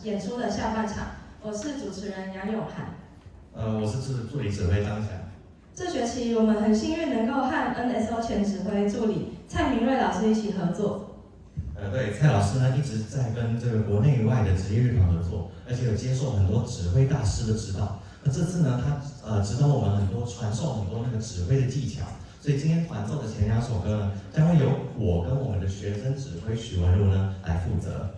演出的下半场。我是主持人杨永涵。我是助理指挥张翔。这学期我们很幸运能够和 NSO 前指挥助理蔡明瑞老师一起合作。对，蔡老师呢一直在跟这个国内外的职业乐团合作，而且有接受很多指挥大师的指导。那这次呢，他指导我们很多，传授很多那个指挥的技巧。所以今天团奏的前2首歌呢，将会由我跟我们的学生指挥许文如呢来负责。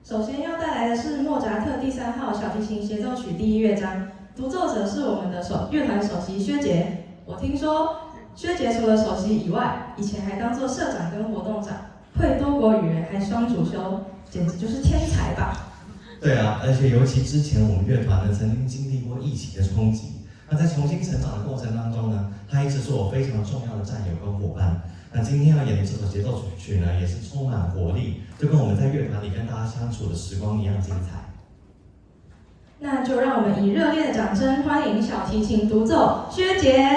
首先要带来的是莫扎特第3号小提琴协奏曲第1乐章，独奏者是我们的乐团首席薛杰。我听说薛杰除了首席以外，以前还当作社长跟活动长，会多国语言，还双主修，简直就是天才吧？对啊，而且尤其之前我们乐团呢曾经经历过疫情的冲击，那在重新成长的过程当中呢，他一直是我非常重要的战友跟伙伴。那今天要演的这首协奏曲呢，也是充满活力，就跟我们在乐团里跟大家相处的时光一样精彩。那就让我们以热烈的掌声欢迎小提琴独奏薛杰。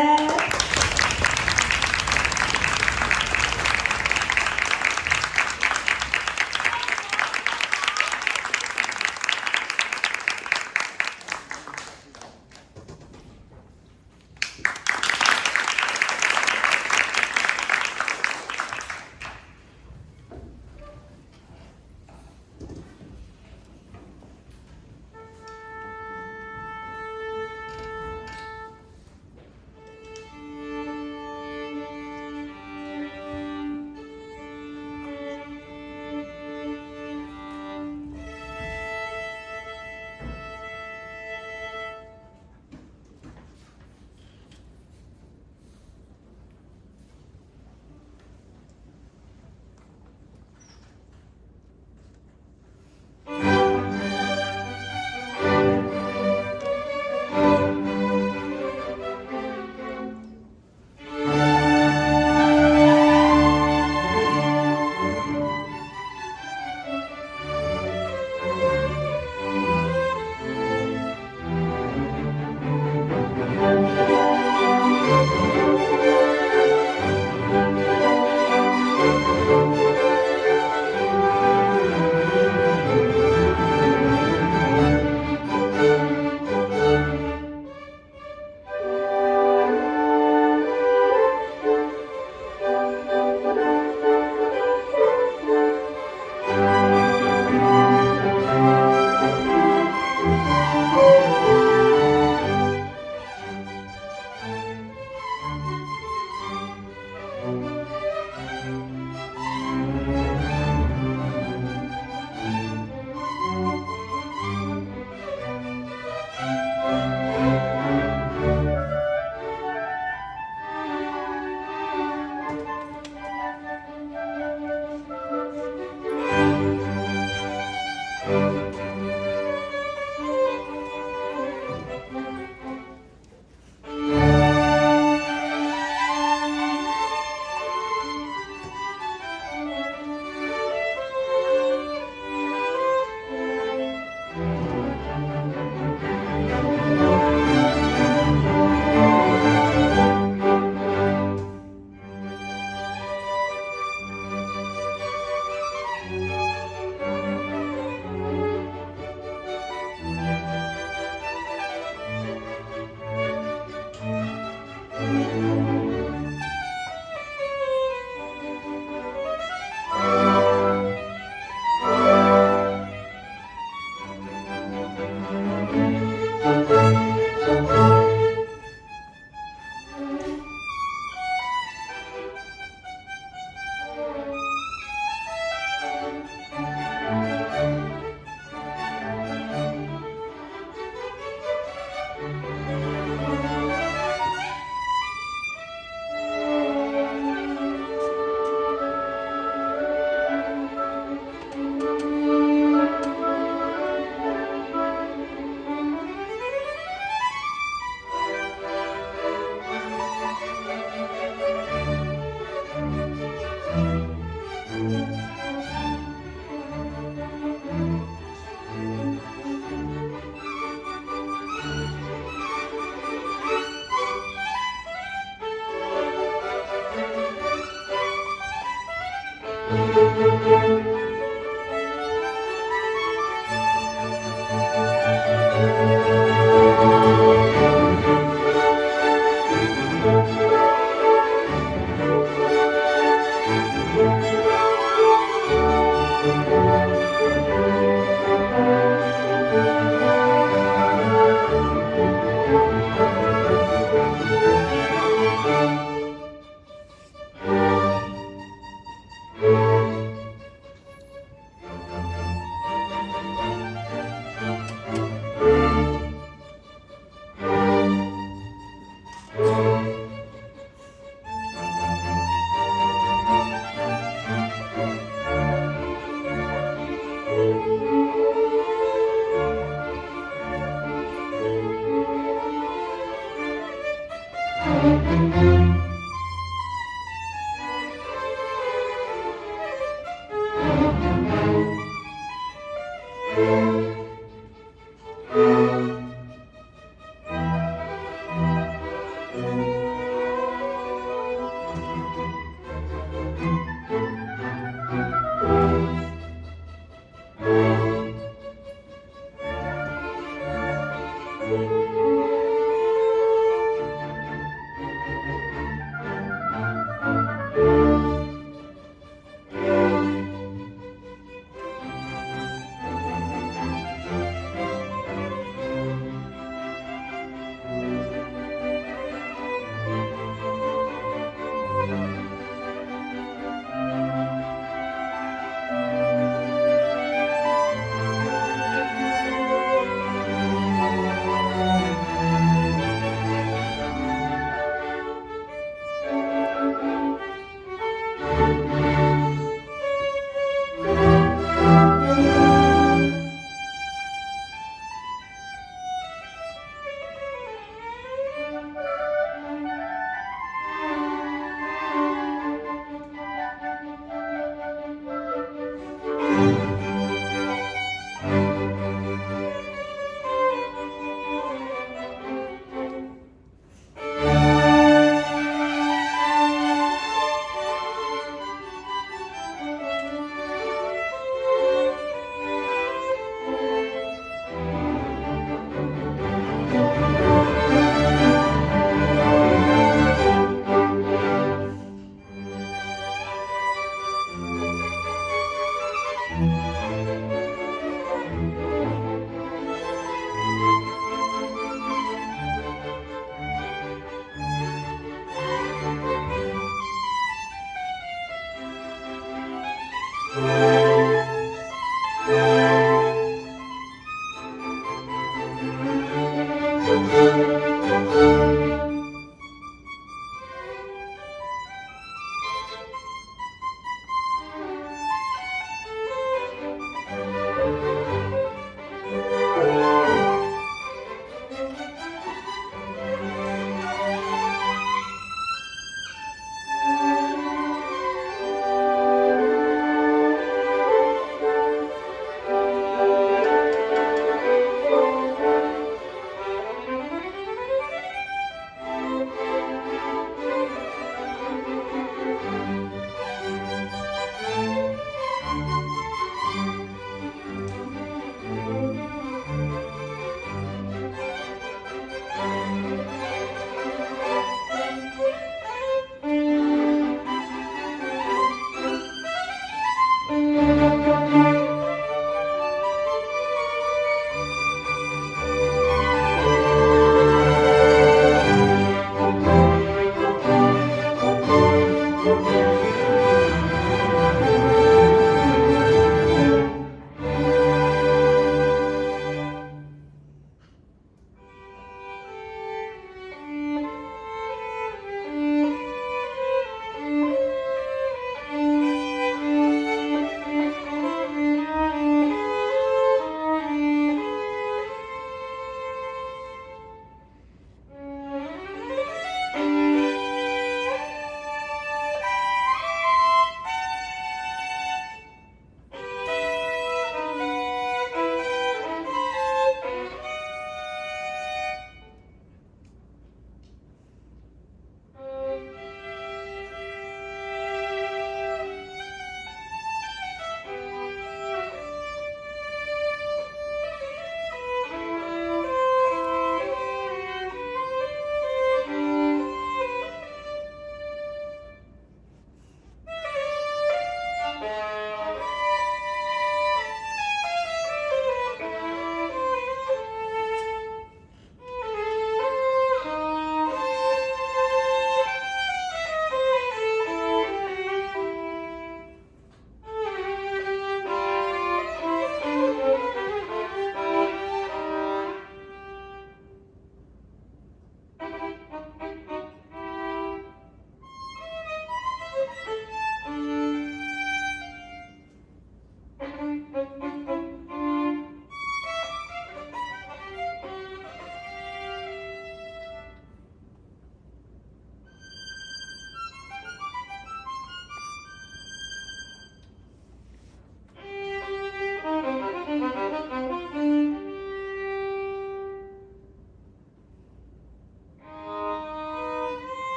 嗯。